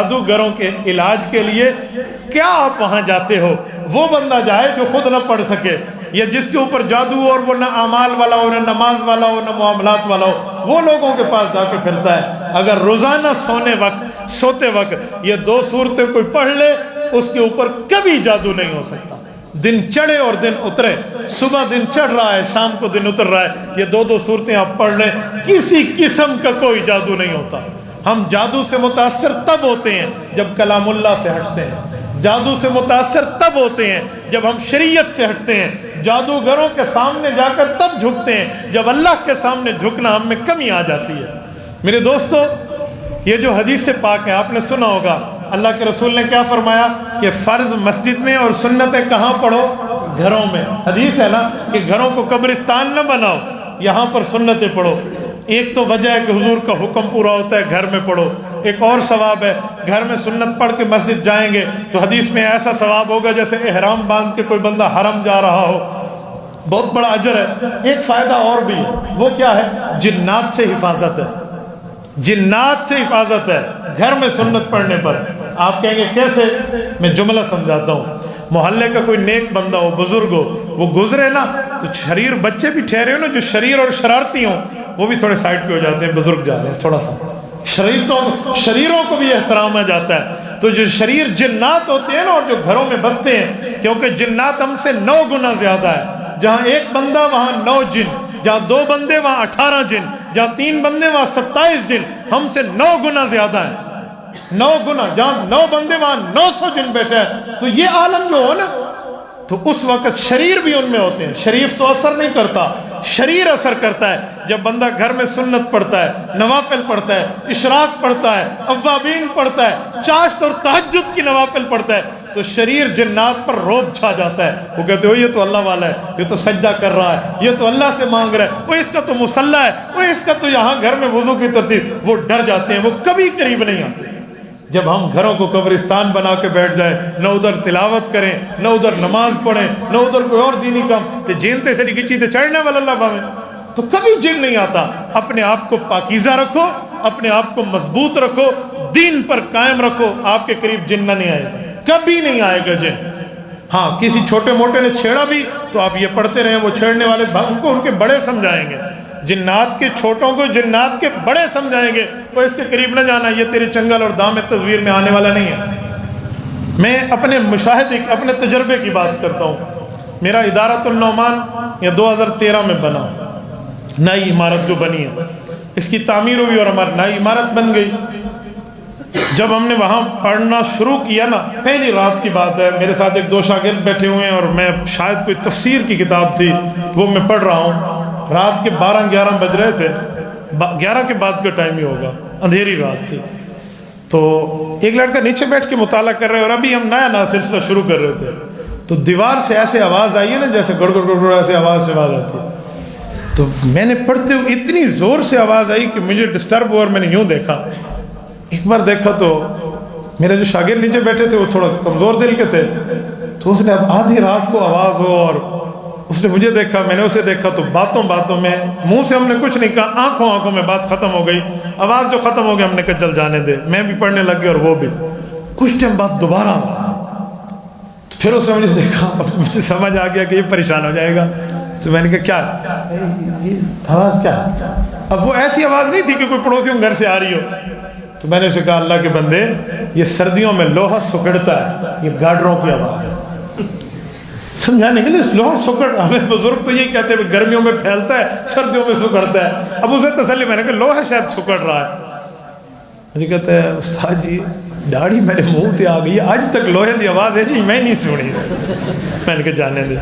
جادوگروں کے علاج کے لیے کیا آپ وہاں جاتے ہو؟ وہ بندہ جائے جو خود نہ پڑھ سکے، یا جس کے اوپر جادو ہو اور وہ نہ اعمال والا ہو، نہ نماز والا ہو، نہ معاملات والا ہو، وہ لوگوں کے پاس جا کے پھرتا ہے۔ اگر روزانہ سوتے وقت یہ 2 صورتیں کوئی پڑھ لے، اس کے اوپر کبھی جادو نہیں ہو سکتا۔ دن چڑھے اور دن اترے، صبح دن چڑھ رہا ہے، شام کو دن اتر رہا ہے، یہ 2 صورتیں آپ پڑھ لیں، کسی قسم کا کوئی جادو نہیں ہوتا۔ ہم جادو سے متاثر تب ہوتے ہیں جب کلام اللہ سے ہٹتے ہیں، جادو سے متاثر تب ہوتے ہیں جب ہم شریعت سے ہٹتے ہیں، جادوگروں کے سامنے جا کر تب جھکتے ہیں جب اللہ کے سامنے جھکنا ہم میں کمی آ جاتی ہے۔ میرے دوستو، یہ جو حدیث پاک ہے آپ نے سنا ہوگا، اللہ کے رسول نے کیا فرمایا کہ فرض مسجد میں اور سنتیں کہاں پڑھو؟ گھروں میں۔ حدیث ہے نا کہ گھروں کو قبرستان نہ بناؤ، یہاں پر سنتیں پڑھو۔ ایک تو وجہ ہے کہ حضور کا حکم پورا ہوتا ہے گھر میں پڑھو، ایک اور ثواب ہے گھر میں سنت پڑھ کے مسجد جائیں گے تو حدیث میں ایسا ثواب ہوگا جیسے احرام باندھ کے کوئی بندہ حرم جا رہا ہو، بہت بڑا اجر ہے۔ ایک فائدہ اور بھی ہے، وہ کیا ہے؟ جنات سے حفاظت ہے، جنات سے حفاظت ہے گھر میں سنت پڑھنے پر۔ آپ کہیں گے کیسے؟ میں جملہ سمجھاتا ہوں۔ محلے کا کوئی نیک بندہ ہو، بزرگ ہو، وہ گزرے نا تو شریر بچے بھی ٹھہرے ہو نا، جو شریر اور شرارتی ہوں وہ بھی تھوڑے سائڈ پہ ہو جاتے ہیں، بزرگ جا رہے ہیں، تھوڑا سا شریروں کو بھی احترام آ جاتا ہے۔ تو جو شریر جنات ہوتے ہیں نا اور جو گھروں میں بستے ہیں، کیونکہ جنات ہم سے 9 گنا زیادہ ہے، جہاں 1 بندہ وہاں 9 جن، جہاں 2 بندے وہاں 18 جن، جہاں 3 بندے وہاں 27 جن، ہم سے 9 گنا زیادہ ہیں، 9 گنا، جہاں 9 بندے وہاں 900 جن بیٹھے ہیں۔ تو یہ عالم جو ہو نا، تو اس وقت شریر بھی ان میں ہوتے ہیں۔ شریف تو اثر نہیں کرتا، شریر اثر کرتا ہے جب بندہ گھر میں سنت پڑھتا ہے، نوافل پڑھتا ہے، اشراق پڑھتا ہے، اوابین پڑھتا ہے، چاشت اور تہجد کی نوافل پڑھتا ہے، تو شریر جنات پر روب چھا جاتا ہے۔ وہ کہتے ہو یہ تو اللہ والا ہے، یہ تو سجدہ کر رہا ہے، یہ تو اللہ سے مانگ رہا ہے، وہ اس کا تو مصلی ہے، وہ اس کا تو یہاں گھر میں وضو کی ترتیب، وہ ڈر جاتے ہیں، وہ کبھی قریب نہیں آتے۔ جب ہم گھروں کو قبرستان بنا کے بیٹھ جائیں، نہ ادھر تلاوت کریں، نہ ادھر نماز پڑھیں، نہ ادھر کوئی اور دینی کام، تو جینتے سے نکچی تے چڑھنے والا اللہ باویں، تو کبھی جن نہیں آتا۔ اپنے آپ کو پاکیزہ رکھو، اپنے آپ کو مضبوط رکھو، دین پر قائم رکھو، آپ کے قریب جن نہیں آئے گا، کبھی نہیں آئے گا جن۔ ہاں کسی چھوٹے موٹے نے چھیڑا بھی تو آپ یہ پڑھتے رہیں، وہ چھیڑنے والے ان کو ان کے بڑے سمجھائیں گے، جنات کے چھوٹوں کو جنات کے بڑے سمجھائیں گے، وہ اس کے قریب نہ جانا، یہ تیرے چنگل اور دام تصویر میں آنے والا نہیں ہے۔ میں اپنے مشاہدے، اپنے تجربے کی بات کرتا ہوں۔ میرا ادارۃ النعمان یہ 2013 میں بنا، نئی عمارت جو بنی ہے، اس کی تعمیر ہوئی اور ہماری نئی عمارت بن گئی۔ جب ہم نے وہاں پڑھنا شروع کیا نا، پہلی رات کی بات ہے، میرے ساتھ 1-2 شاگرد بیٹھے ہوئے ہیں اور میں شاید کوئی تفسیر کی کتاب تھی وہ میں پڑھ رہا ہوں، رات کے 12-11 بج رہے تھے، 11 کے بعد کا ٹائم ہی ہوگا، اندھیری رات تھی۔ تو ایک لڑکا نیچے بیٹھ کے مطالعہ کر رہے اور ابھی ہم نیا سلسلہ شروع کر رہے تھے، تو دیوار سے ایسے آواز آئی ہے نا جیسے گڑ گڑ گڑ ایسے آواز آتی ہے۔ تو میں نے پڑھتے ہوئے اتنی زور سے آواز آئی کہ مجھے ڈسٹرب ہوا اور میں نے یوں دیکھا، ایک بار دیکھا تو میرے جو شاگرد نیچے بیٹھے تھے وہ تھوڑا کمزور دل کے تھے، تو اس نے اب آدھی رات کو آواز ہو اور اس نے مجھے دیکھا، میں نے اسے دیکھا، تو باتوں میں منہ سے ہم نے کچھ نہیں کہا، آنکھوں میں بات ختم ہو گئی، آواز جو ختم ہو گئی ہم نے کہا چل جانے دے، میں بھی پڑھنے لگ گیا اور وہ بھی۔ کچھ ٹائم بعد دوبارہ تو پھر اس نے مجھے دیکھا، مجھے سمجھ آ گیا کہ یہ پریشان ہو جائے گا، تو میں نے کہا کیا یہ آواز کیا؟ اب وہ ایسی آواز نہیں تھی کہ کوئی پڑوسیوں گھر سے آ رہی ہو، تو میں نے اسے کہا اللہ کے بندے یہ سردیوں میں لوہا سکڑتا ہے، یہ گاڈروں کی آواز ہے، سمجھانے کے لیے لوہا سکڑ، ہمیں بزرگ تو یہی کہتے ہیں گرمیوں میں پھیلتا ہے سردیوں میں سکڑتا ہے۔ اب اسے تسلی، میں نے کہا لوہا شاید سکڑ رہا ہے، مجھے کہتا ہے استاد جی داڑھی میرے منہ تے آ گئی، آج تک لوہے دی آواز ہے جی میں نہیں سنی۔ میں نے کہا جانے دے،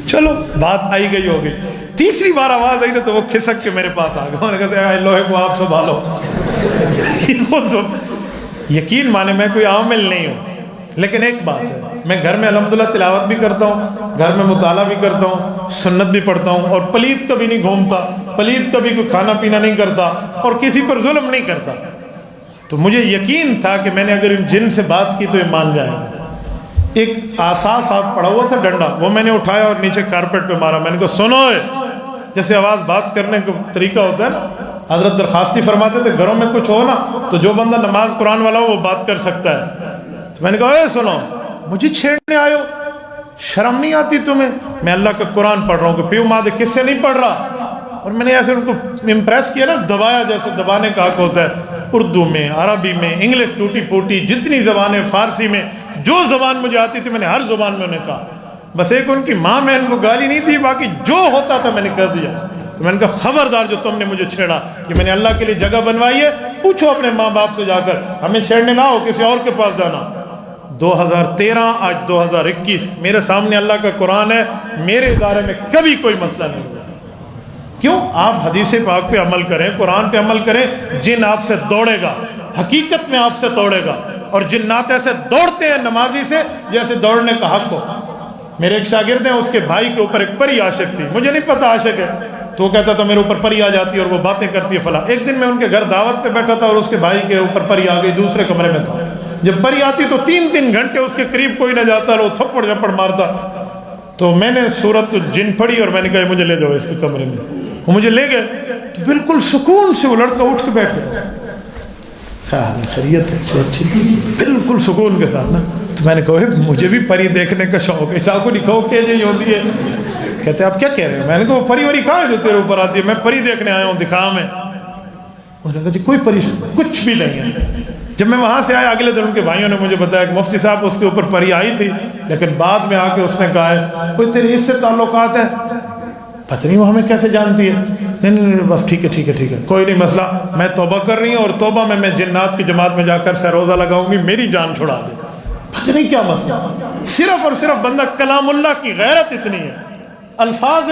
چلو بات آئی گئی ہوگی۔ تیسری بار آواز آئی تو وہ کھسک کے میرے پاس آ گیا، میں نے کہا لوہے کو آپ سنبھالو، یقین مانے میں کوئی عامل نہیں ہوں، لیکن ایک بات ہے، میں گھر میں الحمدللہ تلاوت بھی کرتا ہوں، گھر میں مطالعہ بھی کرتا ہوں، سنت بھی پڑھتا ہوں، اور پلید کبھی نہیں گھومتا، پلید کبھی کوئی کھانا پینا نہیں کرتا اور کسی پر ظلم نہیں کرتا۔ تو مجھے یقین تھا کہ میں نے اگر ان جن سے بات کی تو یہ مان جائیں گے۔ ایک آسا صاحب پڑا ہوا تھا ڈنڈا، وہ میں نے اٹھایا اور نیچے کارپیٹ پہ مارا، میں نے کہا سنو، جیسے آواز بات کرنے کا طریقہ ہوتا ہے نا، حضرت درخواستی فرماتے تھے گھروں میں کچھ ہو نا تو جو بندہ نماز قرآن والا ہو وہ بات کر سکتا ہے. تو میں نے کہا اے سنو, مجھے چھیڑنے آئے ہو, شرم نہیں آتی تمہیں؟ میں اللہ کا قرآن پڑھ رہا ہوں, کہ پیو ماں دے کس سے نہیں پڑھ رہا. اور میں نے ایسے ان کو امپریس کیا نا, دبایا جیسے دبانے کا حق ہوتا ہے. اردو میں, عربی میں, انگلش ٹوٹی پوٹی, جتنی زبانیں, فارسی میں, جو زبان مجھے آتی تھی میں نے ہر زبان میں انہیں کہا. بس ایک ان کی ماں میں ان کو گالی نہیں تھی, باقی جو ہوتا تھا میں نے کر دیا. تو میں نے کہا خبردار جو تم نے مجھے چھیڑا, کہ میں نے اللہ کے لیے جگہ بنوائی ہے, پوچھو اپنے ماں باپ سے جا کر, ہمیں چھیڑنے نہ ہو کسی اور کے پاس جانا. 2013 آج 2021 میرے سامنے اللہ کا قرآن ہے, میرے ادارے میں کبھی کوئی مسئلہ نہیں ہوا. کیوں؟ آپ حدیث پاک پہ عمل کریں, قرآن پہ عمل کریں. جن آپ سے دوڑے گا, حقیقت میں آپ سے دوڑے گا, اور جنات ایسے دوڑتے ہیں نمازی سے جیسے دوڑنے کا حق ہو. میرے ایک شاگرد ہیں, اس کے بھائی کے اوپر ایک پری عاشق تھی, مجھے نہیں پتا عاشق ہے, تو وہ کہتا تھا میرے اوپر پری آ جاتی ہے اور وہ باتیں کرتی ہے فلاں. ایک دن میں ان کے گھر دعوت پہ بیٹھا تھا اور اس کے بھائی کے اوپر پری آ گئی, دوسرے کمرے میں تھا. جب پری آتی تو 3 گھنٹے اس کے قریب کوئی نہ جاتا, اور وہ تھپڑ جھپڑ مارتا. تو میں نے سورۃ الجن پڑھی اور میں نے کہا مجھے لے جاؤ اس کے کمرے میں. وہ مجھے لے گئے تو بالکل سکون سے وہ لڑکا اٹھ کے بیٹھ گیا. خیریت ہے, بالکل سکون کے ساتھ نا. تو میں نے کہا مجھے بھی پری دیکھنے کا شوق ہے, صاحب کو دکھاؤ کہ جی ہوتی ہے. کہتے ہیں آپ کیا کہہ رہے ہیں؟ میں نے کہا وہ پری وری کہاں ہے جو تیرے اوپر آتی ہے؟ میں پری دیکھنے آیا ہوں, دکھا میں. انہوں نے کہا جی کوئی پری کچھ بھی نہیں ہے. جب میں وہاں سے آیا اگلے دن ان کے بھائیوں نے مجھے بتایا کہ مفتی صاحب اس کے اوپر پری آئی تھی, لیکن بعد میں آ کے اس نے کہا ہے کوئی تیرے اس سے تعلقات ہیں, پتہ نہیں وہ ہمیں کیسے جانتی ہے. نہیں بس ٹھیک ہے, کوئی نہیں مسئلہ, میں توبہ کر رہی ہوں اور توبہ میں جنات کی جماعت میں جا کر سے روزہ لگاؤں گی, میری جان چھڑا دے. پتہ نہیں کیا مسئلہ. صرف اور صرف بندہ کلام اللہ کی غیرت اتنی ہے, الفاظ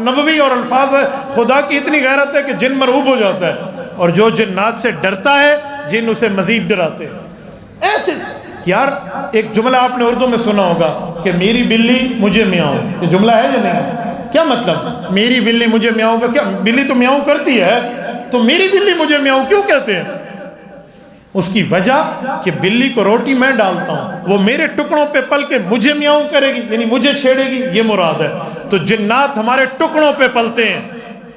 نبوی اور الفاظ خدا کی اتنی غیرت ہے کہ جن مرعوب ہو جاتا ہے, اور جو جنات سے ڈرتا ہے جن اسے مزید ڈراتے ہیں. ایسے یار ایک جملہ آپ نے اردو میں سنا ہوگا کہ میری بلی مجھے میاؤں, یہ جملہ ہے یا نہیں؟ کیا مطلب میری بلی مجھے میاؤں کا؟ کیا بلی تو میاؤں کرتی ہے, تو میری بلی مجھے میاؤں کیوں کہتے ہیں؟ اس کی وجہ کہ بلی کو روٹی میں ڈالتا ہوں, وہ میرے ٹکڑوں پہ پل کے مجھے میاؤں کرے گی, یعنی مجھے چھیڑے گی, یہ مراد ہے. تو جنات ہمارے ٹکڑوں پہ پلتے ہیں.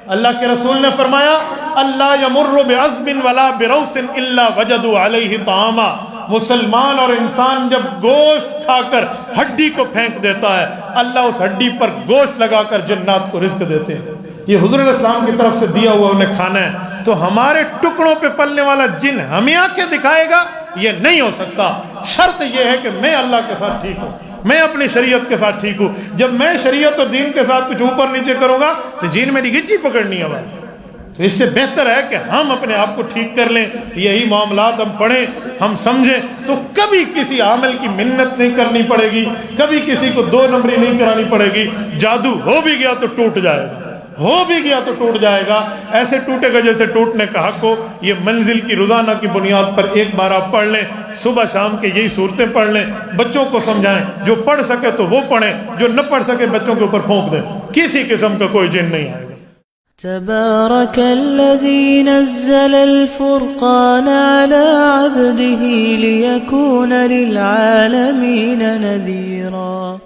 اللہ کے رسول نے فرمایا اللہ یمر بعظم ولا بروث الا وجدوا علیہ طعاما. مسلمان اور انسان جب گوشت کھا کر ہڈی کو پھینک دیتا ہے, اللہ اس ہڈی پر گوشت لگا کر جنات کو رزق دیتے ہیں. یہ حضور علیہ السلام کی طرف سے دیا ہوا انہیں کھانا ہے. تو ہمارے ٹکڑوں پہ پلنے والا جن ہمیں آ کے دکھائے گا یہ نہیں ہو سکتا. شرط یہ ہے کہ میں اللہ کے ساتھ ٹھیک ہوں, میں اپنی شریعت کے ساتھ ٹھیک ہوں. جب میں شریعت اور دین کے ساتھ کچھ اوپر نیچے کروں گا تو جین میری گچی پکڑنی ہے بھائی. تو اس سے بہتر ہے کہ ہم اپنے آپ کو ٹھیک کر لیں, یہی معاملات ہم پڑھیں, ہم سمجھیں, تو کبھی کسی عامل کی منت نہیں کرنی پڑے گی, کبھی کسی کو 2 نمبری نہیں کرانی پڑے گی. جادو ہو بھی گیا تو ٹوٹ جائے گا, ہو بھی گیا تو ٹوٹ جائے گا, ایسے ٹوٹے گا جیسے ٹوٹنے کا حق ہو. یہ منزل کی روزانہ کی بنیاد پر ایک بار آپ پڑھ لیں, صبح شام کے یہی صورتیں پڑھ لیں, بچوں کو سمجھائیں, جو پڑھ سکے تو وہ پڑھیں, جو نہ پڑھ سکے بچوں کے اوپر پھونک دیں, کسی قسم کا کوئی جن نہیں آئے گا. تبارك الذي نزل الفرقان على عبده ليكون للعالمين نذيرا.